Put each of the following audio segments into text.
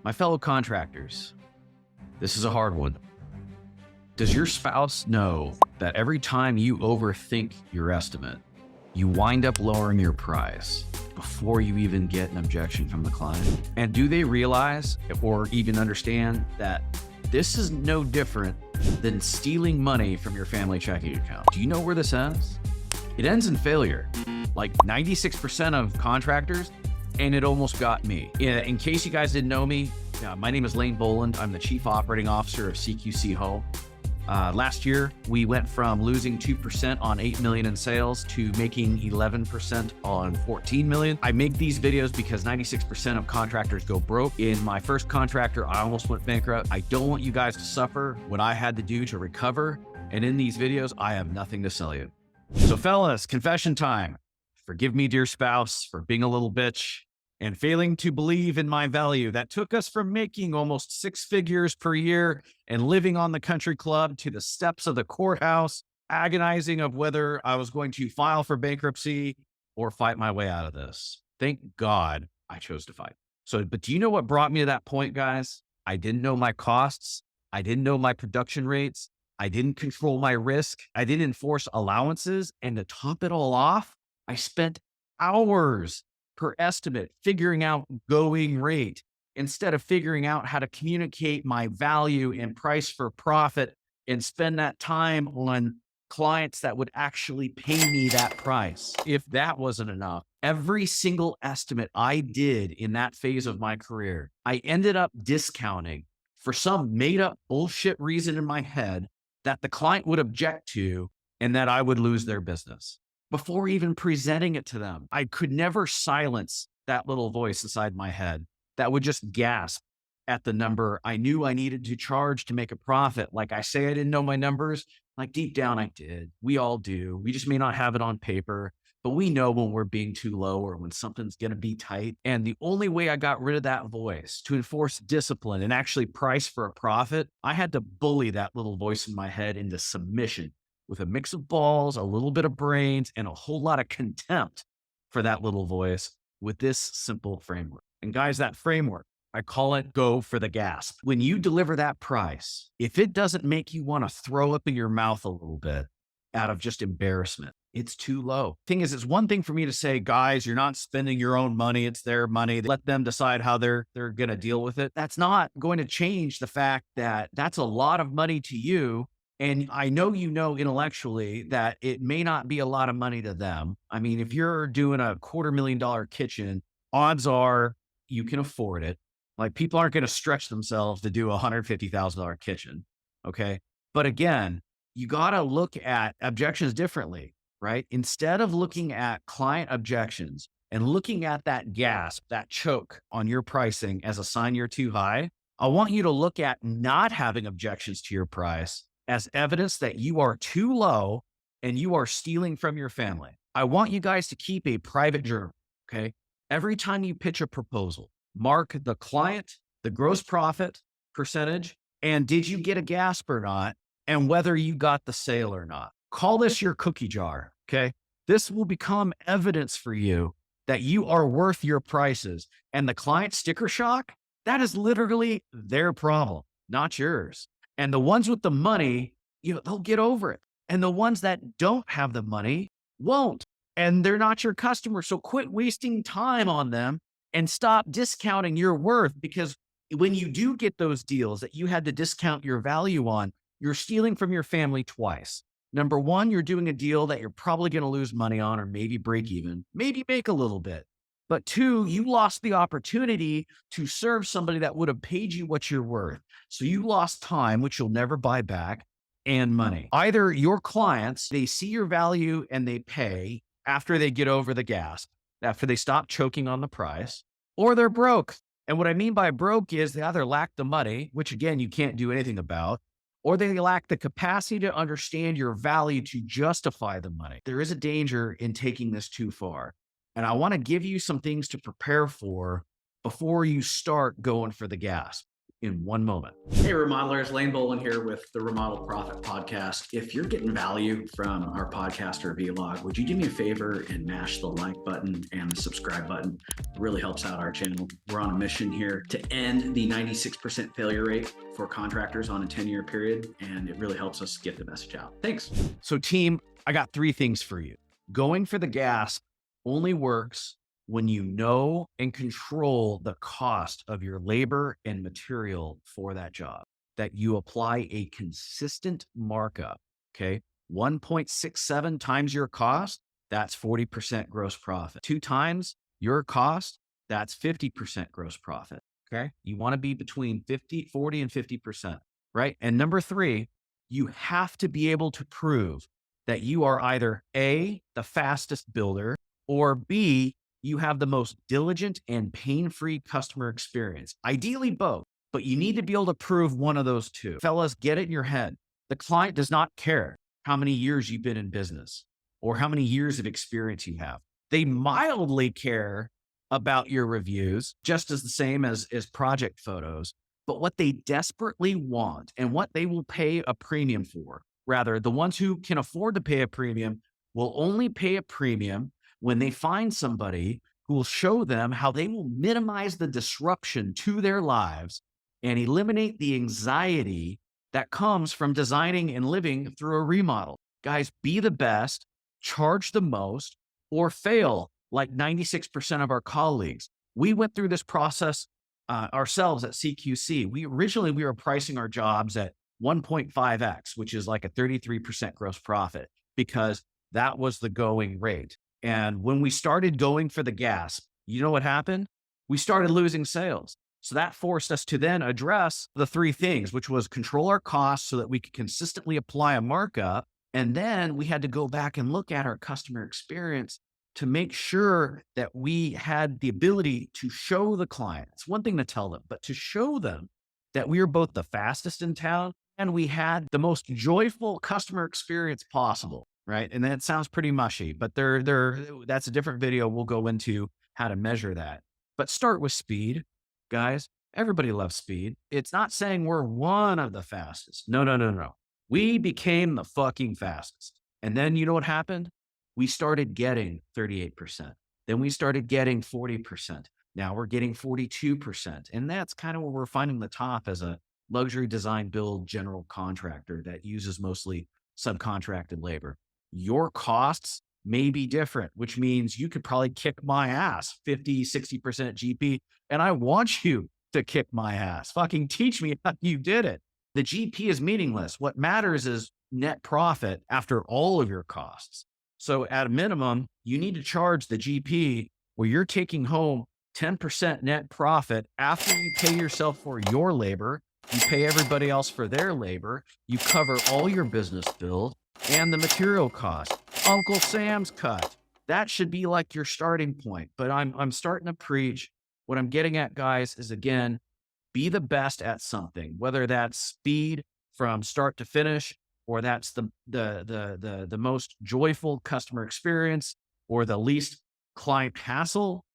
My fellow contractors, this is a hard one. Does your spouse know that every time you overthink your estimate, you wind up lowering your price before you even get an objection from the client? And do they realize or even understand that this is no different than stealing money from your family checking account? Do you know where this ends? It ends in failure. Like 96% of contractors, and it almost got me. In case you guys didn't know me, my name is Lane Boland. I'm the Chief Operating Officer of CQC Home. Last year, we went from losing 2% on 8 million in sales to making 11% on 14 million. I make these videos because 96% of contractors go broke. In my first contractor, I almost went bankrupt. I don't want you guys to suffer what I had to do to recover. And in these videos, I have nothing to sell you. So fellas, confession time. Forgive me, dear spouse, for being a little bitch and failing to believe in my value that took us from making almost 6 figures per year and living on the country club to the steps of the courthouse, agonizing of whether I was going to file for bankruptcy or fight my way out of this. Thank God I chose to fight. But do you know what brought me to that point, guys? I didn't know my costs. I didn't know my production rates. I didn't control my risk. I didn't enforce allowances. And to top it all off, I spent hours per estimate figuring out going rate instead of figuring out how to communicate my value and price for profit and spend that time on clients that would actually pay me that price. If that wasn't enough, every single estimate I did in that phase of my career, I ended up discounting for some made up bullshit reason in my head that the client would object to and that I would lose their business. Before even presenting it to them, I could never silence that little voice inside my head that would just gasp at the number I knew I needed to charge to make a profit. Like I say, I didn't know my numbers. Like deep down, I did. We all do. We just may not have it on paper, but we know when we're being too low or when something's going to be tight. And the only way I got rid of that voice to enforce discipline and actually price for a profit, I had to bully that little voice in my head into submission with a mix of balls, a little bit of brains, and a whole lot of contempt for that little voice with this simple framework. And guys, that framework, I call it go for the gasp. When you deliver that price, if it doesn't make you want to throw up in your mouth a little bit out of just embarrassment, it's too low. Thing is, it's one thing for me to say, guys, you're not spending your own money. It's their money. Let them decide how they're going to deal with it. That's not going to change the fact that that's a lot of money to you. And I know you know intellectually that it may not be a lot of money to them. I mean, if you're doing a $250,000 kitchen, odds are you can afford it. Like people aren't going to stretch themselves to do a $150,000 kitchen. Okay. But again, you got to look at objections differently, right? Instead of looking at client objections and looking at that gasp, that choke on your pricing as a sign you're too high, I want you to look at not having objections to your price as evidence that you are too low and you are stealing from your family. I want you guys to keep a private journal, okay? Every time you pitch a proposal, mark the client, the gross profit percentage, and did you get a gasp or not, and whether you got the sale or not. Call this your cookie jar, okay? This will become evidence for you that you are worth your prices. And the client sticker shock, that is literally their problem, not yours. And the ones with the money, they'll get over it. And the ones that don't have the money won't. And they're not your customer. So quit wasting time on them and stop discounting your worth, because when you do get those deals that you had to discount your value on, you're stealing from your family twice. Number one, you're doing a deal that you're probably going to lose money on or maybe break even, maybe make a little bit. But two, you lost the opportunity to serve somebody that would have paid you what you're worth. So you lost time, which you'll never buy back, and money. Either your clients, they see your value and they pay after they get over the gasp, after they stop choking on the price, or they're broke. And what I mean by broke is they either lack the money, which again, you can't do anything about, or they lack the capacity to understand your value to justify the money. There is a danger in taking this too far. And I want to give you some things to prepare for before you start going for the gasp. in one moment. Hey, Remodelers, Lane Bolin here with the Remodel Profit Podcast. If you're getting value from our podcast or vlog, would you do me a favor and mash the like button and the subscribe button? It really helps out our channel. We're on a mission here to end the 96% failure rate for contractors on a 10-year period, and it really helps us get the message out. Thanks. So team, I got 3 things for you. Going for the gas only works when you know and control the cost of your labor and material for that job, that you apply a consistent markup, okay? 1.67 times your cost, that's 40% gross profit. 2 times your cost, that's 50% gross profit, okay? You wanna be between 40 and 50%, right? And number 3, you have to be able to prove that you are either A, the fastest builder, or B, you have the most diligent and pain-free customer experience. Ideally both, but you need to be able to prove one of those 2. Fellas, get it in your head. The client does not care how many years you've been in business or how many years of experience you have. They mildly care about your reviews, just as the same as project photos. But what they desperately want and what they will pay a premium for, rather, the ones who can afford to pay a premium will only pay a premium when they find somebody who will show them how they will minimize the disruption to their lives and eliminate the anxiety that comes from designing and living through a remodel. Guys, be the best, charge the most, or fail like 96% of our colleagues. We went through this process ourselves at CQC. We were pricing our jobs at 1.5x, which is like a 33% gross profit, because that was the going rate. And when we started going for the gas, you know what happened? We started losing sales. So that forced us to then address the 3 things, which was control our costs so that we could consistently apply a markup. And then we had to go back and look at our customer experience to make sure that we had the ability to show the client. It's one thing to tell them, but to show them that we were both the fastest in town and we had the most joyful customer experience possible. Right. And that sounds pretty mushy, but that's a different video. We'll go into how to measure that. But start with speed, guys. Everybody loves speed. It's not saying we're one of the fastest. No. We became the fucking fastest. And then you know what happened? We started getting 38%. Then we started getting 40%. Now we're getting 42%. And that's kind of where we're finding the top as a luxury design build general contractor that uses mostly subcontracted labor. Your costs may be different, which means you could probably kick my ass 50, 60% GP. And I want you to kick my ass. Fucking teach me how you did it. The GP is meaningless. What matters is net profit after all of your costs. So at a minimum, you need to charge the GP where you're taking home 10% net profit after you pay yourself for your labor. You pay everybody else for their labor. You cover all your business bills and the material cost. Uncle Sam's cut. That should be like your starting point. But I'm starting to preach. What I'm getting at, guys, is again, be the best at something, whether that's speed from start to finish, or that's the most joyful customer experience, or the least client hassle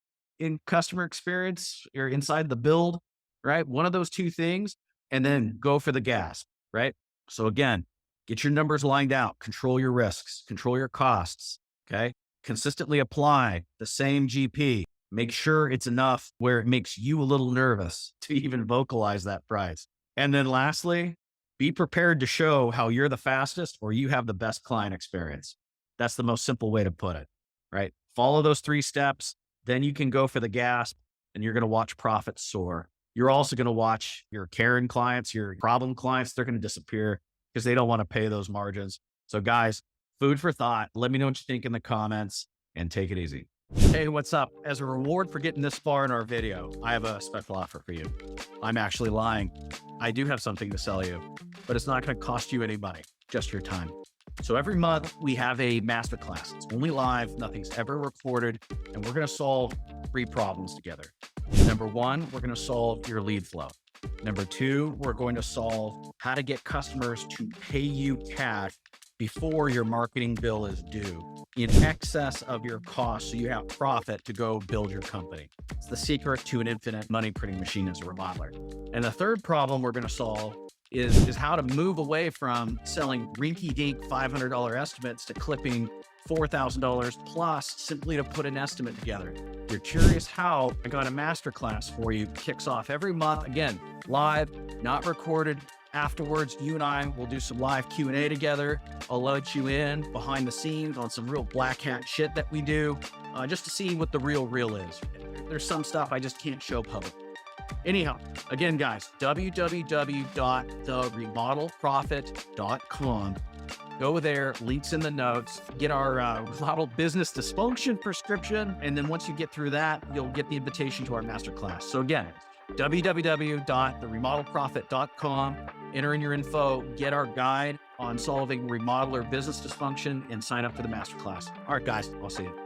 in customer experience or inside the build, right? One of those 2 things, and then go for the gas, right? So again, get your numbers lined out, control your risks, control your costs, okay? Consistently apply the same GP. Make sure it's enough where it makes you a little nervous to even vocalize that price. And then lastly, be prepared to show how you're the fastest or you have the best client experience. That's the most simple way to put it, right? Follow those 3 steps, then you can go for the gas and you're going to watch profits soar. You're also going to watch your Karen clients, your problem clients, they're going to disappear because they don't want to pay those margins. So guys, food for thought. Let me know what you think in the comments and take it easy. Hey, what's up? As a reward for getting this far in our video, I have a special offer for you. I'm actually lying. I do have something to sell you, but it's not going to cost you any money, just your time. So every month we have a masterclass. It's only live, nothing's ever recorded, and we're going to solve 3 problems together. Number 1, we're going to solve your lead flow. Number 2, we're going to solve how to get customers to pay you cash before your marketing bill is due, in excess of your cost, so you have profit to go build your company. It's the secret to an infinite money printing machine as a remodeler. And the third problem we're going to solve is how to move away from selling rinky-dink $500 estimates to clipping $4,000 plus simply to put an estimate together. If you're curious how, I got a masterclass for you. Kicks off every month. Again, live, not recorded. Afterwards, you and I will do some live Q&A together. I'll let you in behind the scenes on some real black hat shit that we do, just to see what the real is. There's some stuff I just can't show public. Anyhow, again, guys, www.theremodelprofit.com. Go there, links in the notes, get our Remodel business dysfunction prescription. And then once you get through that, you'll get the invitation to our masterclass. So again, www.theremodelprofit.com. Enter in your info, get our guide on solving remodeler business dysfunction, and sign up for the masterclass. All right, guys, I'll see you.